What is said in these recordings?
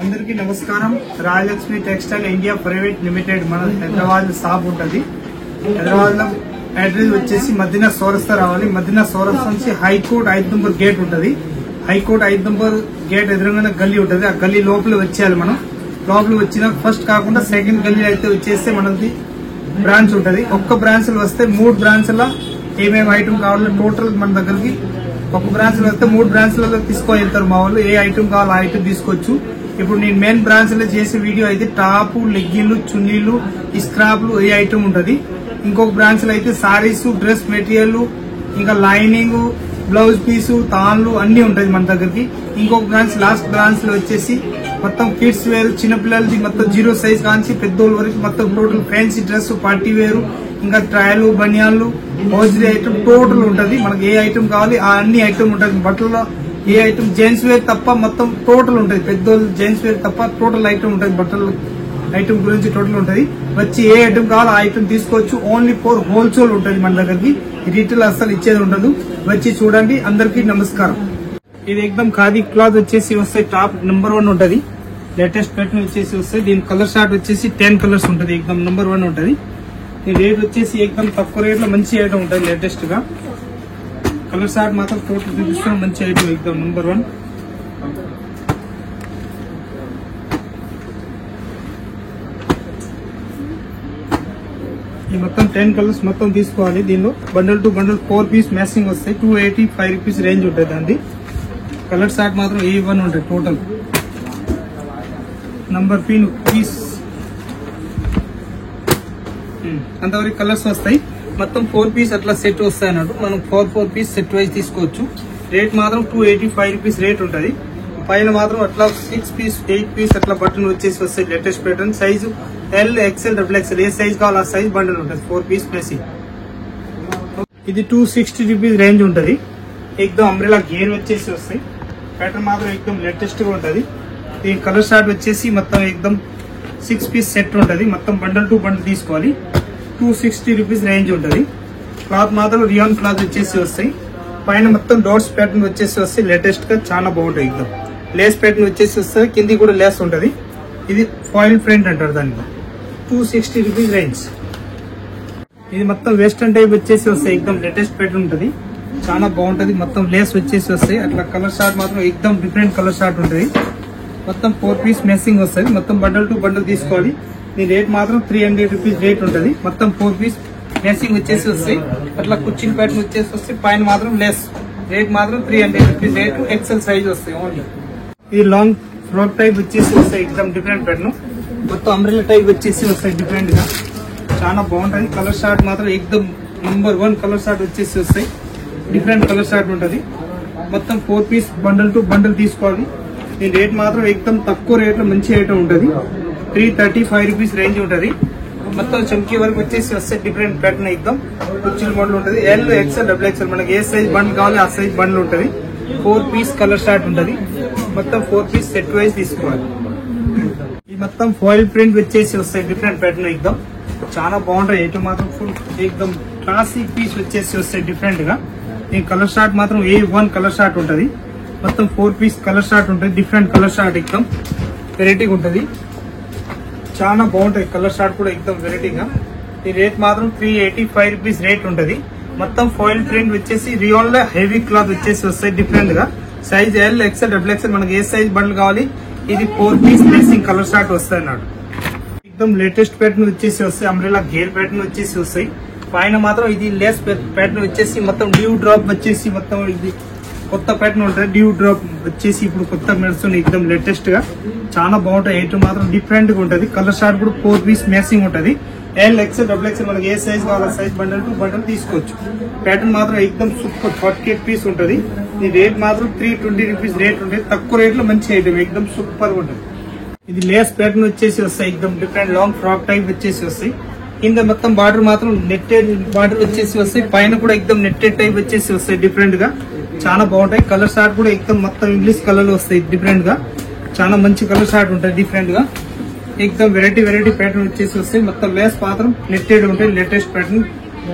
అందరికీ నమస్కారం. Rajalakshmi textile India private limited మన హైదరాబాద్ షాప్ ఉంటుంది. హైదరాబాద్ లో అడ్రస్ వచ్చేసి మదీనా చౌరస్తా రావాలి. మదీనా చౌరస్తా నుంచి హైకోర్టు 5 నంబర్ గేట్ ఉంటుంది. హైకోర్టు 5 నంబర్ గేట్ ఎదురుగానే గల్లీ ఉంటుంది. ఆ గల్లీ లోపల వచ్చేయాలి. మనం లోపల వచ్చిన ఫస్ట్ కాకుండా సెకండ్ గల్లీ అయితే వచ్చేస్తే మనది బ్రాంచ్ ఉంటుంది. ఒక్క బ్రాంచ్ లో వస్తే 3 బ్రాంచ్ లో ఏమేమి ఐటమ్ కావాలో టోటల్ మన దగ్గరికి ఒక బ్రాంచ్ లో వస్తే 3 బ్రాంచ్లలో తీసుకొని వెళ్తారు మా వాళ్ళు. ఏ ఐటమ్ కావాలో ఆ ఐటమ్ తీసుకోవచ్చు. ఇప్పుడు నేను మెయిన్ బ్రాంచ్ లో చేసే వీడియో అయితే టాప్, లెగ్గిన్లు, చున్నీలు, స్క్రాప్లు ఏ ఐటమ్ ఉంటది. ఇంకొక బ్రాంచ్ లో అయితే సారీస్, డ్రెస్ మెటీరియల్, ఇంకా లైనింగ్, బ్లౌజ్ పీసు, తాన్లు అన్ని ఉంటది మన దగ్గరికి. ఇంకొక బ్రాంచ్ లాస్ట్ బ్రాంచ్ లో వచ్చేసి మొత్తం కిడ్స్ వేర్, చిన్నపిల్లలది మొత్తం 0 సైజ్ కాంచి పెద్దోళ్ళ వరకు మొత్తం టోటల్ ఫ్యాన్సీ డ్రెస్, పార్టీ వేరు, ఇంకా ట్రయలు, బనియాన్లు, హోజరీ ఐటమ్ టోటల్ ఉంటది. మనకి ఏ ఐటమ్ కావాలి ఆ అన్ని ఐటమ్ ఉంటది. బట్టలలో ఏ ఐటమ్ జెంట్స్ వేర్ తప్ప మొత్తం టోటల్ ఉంటది. పెద్దోళ్ళు జెంట్స్ వేర్ తప్ప టోటల్ ఐటమ్ ఉంటది. బట్టల ఐటమ్ గురించి టోటల్ ఉంటది. వచ్చి ఏ ఐటమ్ కావాలో ఆ ఐటమ్ తీసుకోవచ్చు. ఓన్లీ ఫర్ హోల్సేల్ ఉంటది మన దగ్గరికి. రీటైల్ అస్సలు ఇచ్చేది ఉండదు. వచ్చి చూడండి. అందరికీ నమస్కారం. ఇది ఎక్దమ్ ఖాదీ క్లాత్ వచ్చేసి వస్తాయి. టాప్ నెంబర్ 1 ఉంటది. లేటెస్ట్ ప్యాటర్న్ వచ్చేసి వస్తాయి. దీని కలర్ షార్ట్ వచ్చేసి 10 కలర్స్ ఉంటది. ఎక్దమ్ నెంబర్ 1 ఉంటది. ఈ రేట్ వచ్చేసి ఎక్దమ్ తక్కువ రేట్ లో మంచి ఐటమ్ ఉంటది. లేటెస్ట్ గా కలర్ షార్ట్ మాత్రం టోటల్ చూపిస్తాం. మంచి ఐటమ్ ఎక్దమ్ నెంబర్ 1. ఈ మొత్తం 10 కలర్స్ మొత్తం తీసుకోవాలి. దీనిలో bundle to bundle 4 piece matching వస్తాయి. 285 రూపీస్ రేంజ్ ఉంటుంది అండి. కలర్ షార్ట్ మాత్రం A1 ఉంటుంది. టోటల్ నంబర్ పీస్ అంతవరకు కలర్స్ వస్తాయి. మొత్తం 4 పీస్ అట్లా సెట్ వస్తాయి అన్నట్టు. మనం 4 పీస్ సెట్ వైజ్ తీసుకోవచ్చు. రేట్ మాత్రం 285 రూపీస్ రేట్ ఉంటుంది. పైన మాత్రం అట్లా 6 పీస్ 8 పీస్ అట్లా బటన్ వచ్చేసి వస్తాయి. Latest pattern size L, XL, XXL ఏ సైజ్ కావాలి ఆ సైజ్ బండల్ ఉంటుంది. 4 పీస్ ప్లస్ ఇది 260 రూపీస్ రేంజ్ ఉంటుంది. ఎక్దమ్ అంబ్రెలా గేర్ వచ్చేసి వస్తాయి. ప్యాటర్న్ మాత్రం ఎక్దమ్ లేటెస్ట్ గా ఉంటుంది. దీని కలర్ షార్ట్ వచ్చేసి మొత్తం ఎక్దమ్ 6 పీస్ సెట్ ఉంటుంది. మొత్తం బండల్ టు బండల్ తీసుకోవాలి. 260 రూపీస్ రేంజ్ ఉంటుంది. క్లాత్ మాత్రం రియాన్ క్లాత్ వచ్చేసి వస్తాయి. పైన మొత్తం డాట్స్ ప్యాటర్న్ వచ్చేసి వస్తాయి. లేటెస్ట్ గా చాలా బాగుంటాయి. ఎక్దమ్ లేస్ ప్యాటర్న్ వచ్చేసి వస్తాయి. కింది కూడా లేస్ ఉంటుంది. ఇది ఫాయిల్ ప్రింట్ అంటారు దానికి. 260 రూపీస్ రేంజ్. ఇది మొత్తం వెస్టర్న్ టైప్ వచ్చేసి వస్తాయి. ఎక్దమ్ లేటెస్ట్ ప్యాటర్న్ ఉంటుంది. చాలా బాగుంటది. మొత్తం లేస్ వచ్చేసి వస్తాయి. అట్లా కలర్ షార్ట్ మాత్రం ఎక్దమ్ డిఫరెంట్ కలర్ షార్ట్ ఉంటుంది. మొత్తం 4 పీస్ మ్యాచింగ్ వస్తుంది. మొత్తం బండల్ టు బండల్ తీసుకోవాలి. దీని రేట్ మాత్రం 300 రూపీస్ రేట్ ఉంటుంది. మొత్తం 4 పీస్ మ్యాచింగ్ వచ్చేసి వస్తాయి. అట్లా కుర్చీల ప్యాటర్న్ వచ్చేసి వస్తాయి. పైన మాత్రం లెస్. రేట్ మాత్రం 300 రూపీస్ రేట్. ఎక్సెల్ సైజ్ వస్తాయి ఓన్లీ. ఇది లాంగ్ ఫ్రాక్ టైప్ వచ్చేసి వస్తాయి. ఎక్దమ్ డిఫరెంట్ ప్యాటర్న్. మొత్తం అంబ్రెల్లా టైప్ వచ్చేసి వస్తాయి డిఫరెంట్ గా. చాలా బాగుంటది. కలర్ షార్ట్ మాత్రం ఎక్దమ్ నెంబర్ 1 కలర్ షార్ట్ వచ్చేసి వస్తాయి. డిఫరెంట్ కలర్ షార్ట్ ఉంటుంది. మొత్తం 4 పీస్ బండల్ టు బండల్ తీసుకోవాలి. ఈ రేట్ మాత్రం ఎక్దమ్ తక్కువ రేట్ లో మంచి ఐటమ్ ఉంటుంది. 335 రూపీస్ రేంజ్ ఉంటుంది. మొత్తం చమ్కీ వరకు వచ్చేసి వస్తాయి. డిఫరెంట్ ప్యాటర్న్ ఎక్దమ్ కుర్చీల మోడల్ ఉంటుంది. L, XL, XXL మనకి ఏ సైజ్ బండ్ కావాలి ఆ సైజ్ బండ్లు ఉంటుంది. 4 పీస్ కలర్ షార్ట్ ఉంటుంది. మొత్తం 4 పీస్ సెట్ వైజ్ తీసుకోవాలి. ఈ మొత్తం ఫాయిల్ ప్రింట్ వచ్చేసి వస్తాయి. డిఫరెంట్ ప్యాటర్న్ ఎక్దమ్ చాలా బాగుంటాయి. ఐటమ్ మాత్రం ఫుల్ ఎక్దమ్ క్లాసిక్ పీస్ వచ్చేసి వస్తాయి డిఫరెంట్ గా. ఈ కలర్ షార్ట్ మాత్రం A1 కలర్ షార్ట్ ఉంటుంది. మొత్తం 4 పీస్ కలర్ షార్ట్ ఉంటుంది. డిఫరెంట్ కలర్ షార్ట్ ఎక్దమ్ వెరైటీగా ఉంటుంది. చాలా బాగుంటాయి. కలర్ షార్ట్ కూడా ఎక్దమ్ వెరైటీగా. ఈ రేట్ మాత్రం 385 రూపీస్ రేట్ ఉంటుంది. మొత్తం ఫాయిల్ ప్రింట్ వచ్చేసి రియాన్ లో హెవీ క్లాత్ వచ్చేసి వస్తాయి. డిఫరెంట్ గా సైజ్ L, XL, XXL మనకి ఏ సైజ్ బండ్లు కావాలి. ఇది 4 పీస్ మ్యాచింగ్ కలర్ షార్ట్ వస్తాయి అన్నాడు. ఎక్దమ్ లేటెస్ట్ ప్యాటర్న్ వచ్చేసి వస్తాయి. అంబ్రెలా గేర్ ప్యాటర్న్ వచ్చేసి వస్తాయి. పైన మాత్రం ఇది లేస్ ప్యాటర్న్ వచ్చేసి మొత్తం డ్యూ డ్రాప్ వచ్చేసి మొత్తం ఇది కొత్త ప్యాటర్న్ ఉంటుంది. డ్యూ డ్రాప్ వచ్చేసి ఇప్పుడు కొత్త నడుస్తుంది. ఎక్దమ్ లేటెస్ట్ గా చాలా బాగుంటాయి. ఐటమ్ మాత్రం డిఫరెంట్ గా ఉంటుంది. కలర్ షార్ట్ కూడా 4 పీస్ మ్యాచింగ్ ఉంటుంది. L, XL, XXL మనకి ఏ సైజ్ కావాలో సైజ్ బండల్ టు బండల్ తీసుకోవచ్చు. ప్యాటర్న్ మాత్రం ఎక్దమ్ సూపర్ 48 పీస్ ఉంటుంది. ఈ రేట్ మాత్రం 320 రూపీస్ రేట్ ఉంటుంది. తక్కువ రేట్ లో మంచి ఐటమ్ ఎక్దమ్ సూపర్ ఉంటుంది. ఇది లేస్ ప్యాటర్న్ వచ్చేసి వస్తాయి. ఎక్దమ్ డిఫరెంట్ లాంగ్ ఫ్రాక్ టైప్ వచ్చేసి వస్తాయి. కింద మొత్తం బార్డర్ మాత్రం నెట్టెడ్ బార్డర్ వచ్చేసి వస్తాయి. పైన కూడా ఎక్దమ్ నెట్టెడ్ టైప్ వచ్చేసి వస్తాయి. డిఫరెంట్ గా చాలా బాగుంటాయి. కలర్ షార్ట్ కూడా ఎక్దమ్ మొత్తం ఇంగ్లీష్ కలర్ లో వస్తాయి. డిఫరెంట్ గా చాలా మంచి కలర్ షార్ట్ ఉంటాయి. డిఫరెంట్ గా ఎక్దమ్ వెరైటీ ప్యాటర్న్ వచ్చేసి వస్తాయి. మొత్తం లేస్ మాత్రం నెట్టెడ్ ఉంటాయి. లేటెస్ట్ ప్యాటర్న్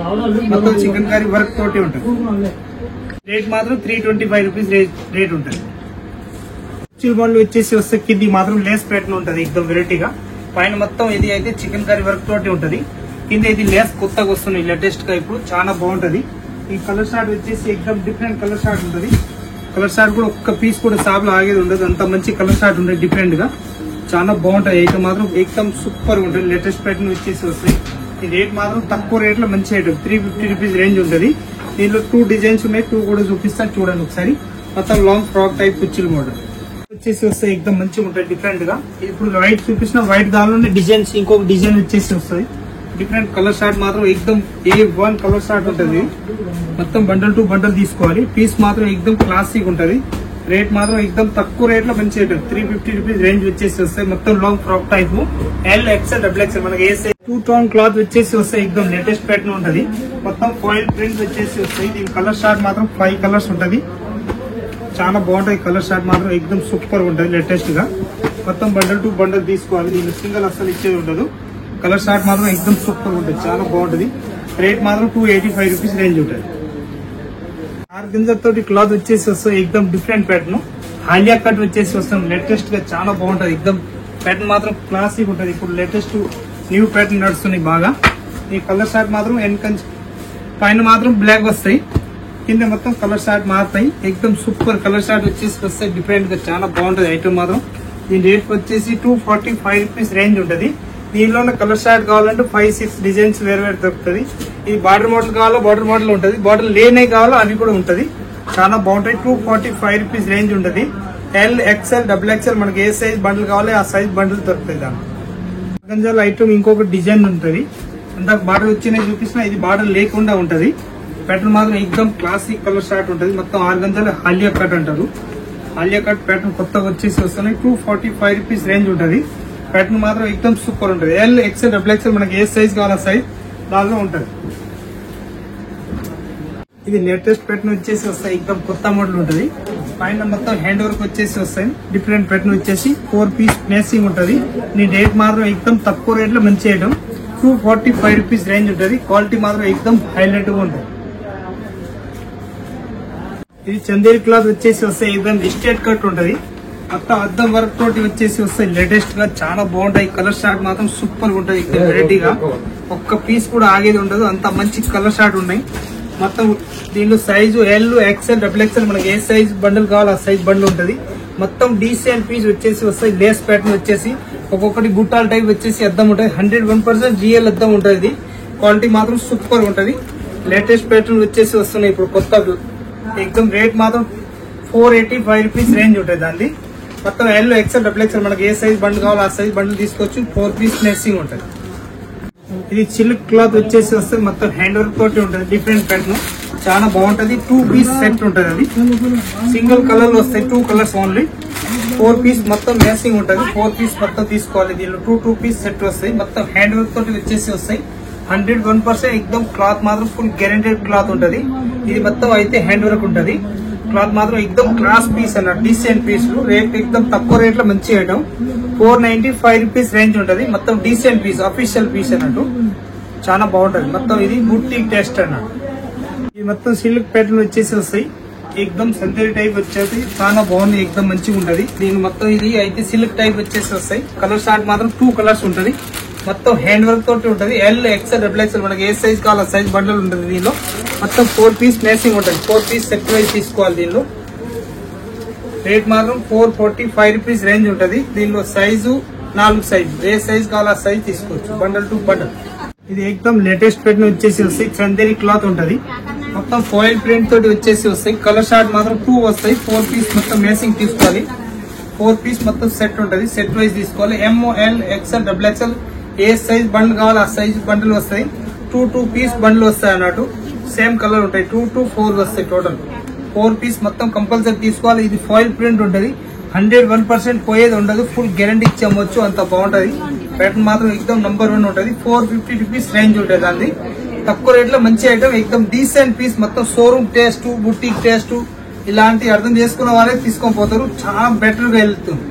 మొత్తం చికెన్ కర్రీ వర్క్ తోటి ఉంటుంది. రేట్ మాత్రం 325 రూపీస్ రేట్ ఉంటుంది. కుర్చీల బండ్లు వచ్చేసి వస్తే కింది మాత్రం లేస్ ప్యాటర్న్ ఉంటది ఎక్దమ్ వెరైటీగా. పైన మొత్తం ఇది అయితే చికెన్ కర్రీ వర్క్ తోటి ఉంటది. కింద ఇది లేస్ కొత్తగా వస్తుంది లేటెస్ట్ గా, ఇప్పుడు చాలా బాగుంటది. ఈ కలర్ షార్ట్ వచ్చేసి ఎక్దమ్ డిఫరెంట్ కలర్ షార్ట్ ఉంటది. కలర్ షార్ట్ కూడా ఒక్క పీస్ కూడా షాప్ లో ఆగేది ఉండదు, అంత మంచి కలర్ షార్ట్ ఉంటది డిఫరెంట్ గా. చాలా బాగుంటది ఐటమ్ మాత్రం ఎక్దమ్ సూపర్ ఉంటుంది. లేటెస్ట్ ప్యాటర్న్ వచ్చేసి వస్తాయి. ఈ రేట్ మాత్రం తక్కువ రేట్ లో మంచి ఐటమ్ 350 రూపీస్ రేంజ్ ఉంటది. దీనిలో 2 డిజైన్స్ ఉన్నాయి, 2 కూడా చూపిస్తాను చూడండి ఒకసారి. మొత్తం లాంగ్ ఫ్రాక్ టైప్ కుర్చీలు మోడల్ వచ్చేసి వస్తాయి ఎక్దమ్ మంచిగా ఉంటాయి డిఫరెంట్ గా. ఇప్పుడు వైట్ చూపించిన వైట్ దానిలోనే డిజైన్స్ ఇంకొక డిజైన్ వచ్చేసి వస్తాయి. డిఫరెంట్ కలర్ షార్ట్ మాత్రం ఎక్దమ్ A1 కలర్ షార్ట్ ఉంటది. మొత్తం బండల్ టు బండల్ తీసుకోవాలి. పీస్ మాత్రం ఎక్దమ్ క్లాసిక్ ఉంటది. రేట్ మాత్రం ఎక్దమ్ తక్కువ రేట్ లో మంచి ఐటమ్ 350 రూపీస్ రేంజ్ వచ్చేసి వస్తాయి. మొత్తం long frock type LXL XXL మనకి ఏ సైజ్ 2 టోన్ క్లాత్ వచ్చేసి వస్తాయి. ఎక్దమ్ లేటెస్ట్ ప్యాటర్న్ ఉంటది. మొత్తం ఫాయిల్ ప్రింట్ వచ్చేసి వస్తాయి. దీని కలర్ షార్ట్ మాత్రం 5 కలర్స్ ఉంటది. చాలా బాగుంటాయి కలర్ షార్ట్ మాత్రం ఎక్దమ్ సూపర్ ఉంటది లేటెస్ట్ గా. మొత్తం బండల్ టు బండల్ తీసుకోవాలి. దీని సింగిల్ అస్సలు ఇచ్చేది ఉండదు. కలర్ షార్ట్ మాత్రం ఎక్దమ్ సూపర్ ఉంటుంది, చాలా బాగుంటది. రేట్ మాత్రం 285 రూపీస్ రేంజ్ ఉంటుంది. ఆర్గంజా తోటి క్లాత్ వచ్చేసి వస్తాయి ఎక్దమ్ డిఫరెంట్ ప్యాటర్న్. హాలియా కట్ వచ్చేసి వస్తాం లేటెస్ట్ గా, చాలా బాగుంటది. ఎక్దమ్ ప్యాటర్న్ మాత్రం క్లాసిక్ ఉంటది. ఇప్పుడు లేటెస్ట్ న్యూ ప్యాటర్న్ నడుస్తున్నాయి బాగా. ఈ కలర్ షార్ట్ మాత్రం వెనకంచి పైన మాత్రం బ్లాక్ వస్తాయి, కింద మొత్తం కలర్ షార్ట్ మారుతాయి. ఎక్దమ్ సూపర్ కలర్ షార్ట్ వచ్చేసి వస్తాయి డిఫరెంట్ గా, చాలా బాగుంటది ఐటమ్ మాత్రం. దీని రేట్ వచ్చేసి 245 రూపీస్ రేంజ్ ఉంటది. దీనిలో కలర్ షార్ట్ కావాలంటే 5-6 డిజైన్స్ వేరు వేరు దొరుకుతుంది. ఇది బార్డర్ మోడల్ కావాలో బార్డర్ మోడల్ ఉంటది, బార్డర్ లేనే కావాలో అవి కూడా ఉంటది. చాలా బాగుంటాయి. 245 రూపీస్ రేంజ్ ఉంటది. LXL XXL మనకి ఏ సైజ్ బండిల్ కావాలో ఆ సైజ్ బండిల్ దొరుకుతాయి. దాని ఆర్గంజాలో ఐటమ్ ఇంకొక డిజైన్ ఉంటది. అందాక బార్డర్ వచ్చినాయి చూపిస్తున్నా, ఇది బార్డర్ లేకుండా ఉంటది. ప్యాటర్న్ మాత్రం ఎక్దమ్ క్లాసిక్ కలర్ షార్ట్ ఉంటది. మొత్తం ఆర్గంజాలో హాలియా కట్ అంటారు. హాలియా కట్ ప్యాటర్న్ కొత్తగా వచ్చేసి వస్తున్నాయి. 245 రూపీస్ రేంజ్ ఉంటది. ప్యాటర్న్ మాత్రం ఎక్దమ్ సూపర్ ఉంటది. LXL XXL మనకి ఏ సైజ్ కావాలో సైజ్ దానిలో ఉంటది. ఇది లేటెస్ట్ ప్యాటర్న్ వచ్చేసి వస్తాయి. ఎక్దమ్ కొత్త మోడల్ ఉంటది. పైన మొత్తం హ్యాండ్ వర్క్ వచ్చేసి వస్తాయి. డిఫరెంట్ ప్యాటర్న్ వచ్చేసి 4 పీస్ మేసింగ్ ఉంటది. నీ రేట్ మాత్రం ఎక్దమ్ తక్కువ రేట్ లో మంచి ఐటమ్ 245 రూపీస్ రేంజ్ ఉంటది. క్వాలిటీ మాత్రం ఎక్దమ్ హైలైట్ గా ఉంటది. ఇది చందేరి క్లాత్ వచ్చేసి వస్తాయి. ఎక్దమ్ స్ట్రేట్ కట్ ఉంటది. మొత్తం అద్దం వర్క్ తోటి వచ్చేసి వస్తాయి. లేటెస్ట్ గా చాలా బాగుంటాయి. కలర్ షార్ట్ మాత్రం సూపర్ ఉంటది. వెరైటీగా ఒక్క పీస్ కూడా ఆగేది ఉండదు, అంత మంచి కలర్ షార్ట్ ఉన్నాయి. మొత్తం దీనిలో సైజు LXL XXL మనకి ఏ సైజ్ బండిల్ కావాలో ఆ సైజ్ బండిల్ ఉంటది. మొత్తం డీసెంట్ పీస్ వచ్చేసి వస్తాయి. లేస్ ప్యాటర్న్ వచ్చేసి ఒక్కొక్కటి గుట్టాల టైప్ వచ్చేసి అద్దం ఉంటది. 101% రియల్ అద్దం ఉంటది. క్వాలిటీ మాత్రం సూపర్ ఉంటది. లేటెస్ట్ ప్యాటర్న్ వచ్చేసి వస్తున్నాయి ఇప్పుడు కొత్త. ఎక్దమ్ రేట్ మాత్రం 485 రూపీస్ రేంజ్ ఉంటుంది దాన్ని. మొత్తం LXL XXL మనకి ఏ సైజ్ బండిల్ కావాలో ఆ సైజ్ బండిల్ తీసుకోవచ్చు. 4 పీస్ మేసింగ్ ఉంటుంది. ఇది సిల్క్ క్లాత్ వచ్చేసి వస్తే మొత్తం హ్యాండ్ వర్క్ తోటి ఉంటుంది. డిఫరెంట్ ప్యాటర్న్ చాలా బాగుంటది. 2 పీస్ సెట్ ఉంటది. అది సింగిల్ కలర్ లో వస్తాయి. 2 కలర్స్ ఓన్లీ. 4 పీస్ మొత్తం మేసింగ్ ఉంటది. 4 పీస్ మొత్తం తీసుకోవాలి. దీనిలో 2 పీస్ సెట్ వస్తాయి. మొత్తం హ్యాండ్ వర్క్ తోటి వచ్చేసి వస్తాయి. 101% ఎక్దమ్ క్లాత్ మాత్రం ఫుల్ గ్యారెంటెడ్ క్లాత్ ఉంటది. ఇది మొత్తం అయితే హ్యాండ్ వర్క్ ఉంటది. క్లాత్ మాత్రం ఎక్దమ్ క్లాస్ పీస్ అన్నట్టు డీసెంట్ పీస్. రేట్ ఎక్దమ్ తక్కువ రేట్ లో మంచి ఐటమ్ 495 రూపీస్ రేంజ్ ఉంటది. మొత్తం డీసెంట్ పీస్, అఫీషియల్ పీస్ అన్నట్టు చాలా బాగుంటది. మొత్తం ఇది బుట్టిక్ టెస్ట్ అన్నట్టు. ఇది మొత్తం సిల్క్ ప్యాటర్న్ వచ్చేసి వస్తాయి. ఎక్దమ్ సందేరి టైప్ వచ్చేసి చాలా బాగుంది. ఎక్దమ్ మంచిగా ఉంటది. దీని మొత్తం ఇది అయితే సిల్క్ టైప్ వచ్చేసి వస్తాయి. కలర్ షార్ట్ మాత్రం 2 కలర్స్ ఉంటది. మొత్తం హ్యాండ్ వర్క్ తోటి ఉంటది. LXL XXL మనకి ఏ సైజ్ కావాలో సైజ్ బండల్ ఉంటుంది. దీనిలో మొత్తం 4 పీస్ మేసింగ్ ఉంటుంది. 4 పీస్ సెట్ వైజ్ తీసుకోవాలి. దీనిలో రేట్ మాత్రం 445 రూపీస్ రేంజ్ ఉంటది. దీనిలో సైజు 4 సైజ్, ఏ సైజ్ కావాలో ఆ సైజ్ తీసుకోవచ్చు. Bundle to bundle. ఇది ఎక్దమ్ లేటెస్ట్ ప్యాటర్న్ వచ్చేసి వస్తాయి. చందేరి క్లాత్ ఉంటది. మొత్తం ఫాయిల్ ప్రింట్ తోటి వచ్చేసి వస్తాయి. కలర్ షార్ట్ మాత్రం 2 వస్తాయి. 4 పీస్ మొత్తం మేసింగ్ తీసుకోవాలి. 4 పీస్ మొత్తం సెట్ ఉంటది. సెట్ వైజ్ తీసుకోవాలి. ML XL XXL ఏ సైజ్ బండిల్ కావాలో ఆ సైజ్ బండిల్ వస్తాయి. 2 పీస్ బండిల్ వస్తాయి అన్నట్టు. సేమ్ కలర్ ఉంటాయి. 2 to 4 వస్తాయి టోటల్. 4 పీస్ మొత్తం కంపల్సరీ తీసుకోవాలి. ఇది ఫాయిల్ ప్రింట్ ఉంటది. 101% పోయేది ఉండదు. ఫుల్ గ్యారంటీ ఇచ్చేయచ్చు. అంత బాగుంటది. ప్యాటర్న్ మాత్రం ఎక్దమ్ నంబర్ 1 ఉంటది. 450 రూపీస్ రేంజ్ ఉంటుంది. దాన్ని తక్కువ రేట్ లో మంచి ఐటమ్. ఎక్దమ్ డీసెంట్ పీస్. మొత్తం షోరూమ్ టేస్ట్, బుటీక్ టేస్ట్ ఇలాంటి అర్థం చేసుకున్న వాళ్ళే తీసుకొని పోతారు. చాలా బెటర్ గా వెళ్తుంది.